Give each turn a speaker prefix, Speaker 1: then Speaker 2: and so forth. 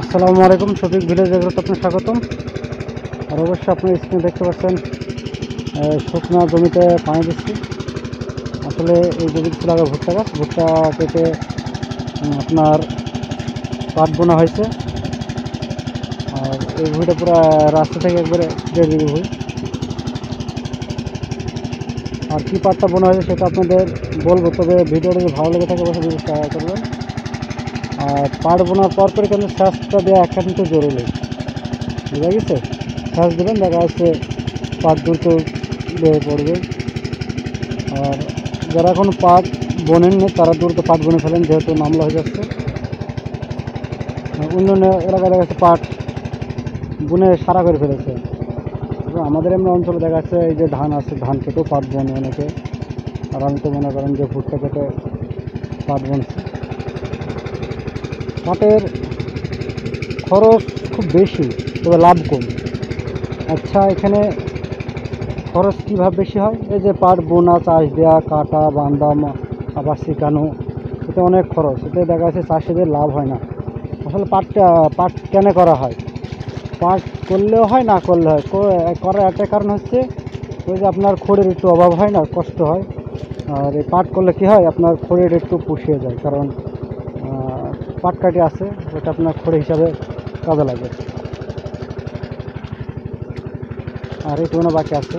Speaker 1: আসসালামু আলাইকুম, শফিক ভিলেজ এগ্রোতে আপনার স্বাগতম। আর অবশ্যই আপনি স্ক্রিনে দেখতে পাচ্ছেন শুকনো জমিতে পানি দিচ্ছি। আসলে এই জমিতে ছিল আগে ভুট্টা গাছ, ভুট্টা কেটে আপনার পাট বোনা হয়েছে। আর এই ভুঁইটা পুরো রাস্তা থেকে একবারে দেড় ভুঁই। আর কী পাটটা বোনা হয়েছে সেটা আপনাদের বলবো, তবে ভিডিওটা যদি ভালো লেগে থাকে অবশ্যই ভিডিও শেয়ার করবেন। আর পাট বোনার পরপরই কিন্তু সেচটা দেওয়া একান্ত জরুরি, বুঝা গেছে? সেচ দেবেন, দেখা যাচ্ছে পাট দ্রুত বেড়ে পড়বে। আর যারা এখন পাট বোনেননি তারা দ্রুত পাট বনে ফেলেন, যেহেতু মামলা হয়ে যাচ্ছে। অন্যান্য এলাকায় দেখা যাচ্ছে পাট বুনে সারা করে ফেলেছে। আমাদের এমনি অঞ্চলে দেখা যাচ্ছে এই যে ধান আছে, ধান কেটেও পাট বনে অনেকে। আর আমি তো মনে করেন যে ভুট্টা কেটে পাট বনছি। পাটের খরচ খুব বেশি, তবে লাভ কম। আচ্ছা, এখানে খরচ কীভাবে বেশি হয়? এই যে পাট বোনা, চাষ দেওয়া, কাটা, বান্দা, আবার শিখানো, এতে অনেক খরচ। এতে দেখা যাচ্ছে চাষিদের লাভ হয় না। আসলে পাট কেন করা হয়? পাট করলেও হয়, না করলে হয়। করার একটা কারণ হচ্ছে ওই যে আপনার খড়ের একটু অভাব হয় না, কষ্ট হয়। আর এই পাট করলে কী হয়, আপনার খড়ের একটু পুষিয়ে যায়, কারণ পাটকাঠি আছে, ওটা আপনার খড়ি হিসাবে কাজে লাগে। আর এইটুকুনো বাকি আছে।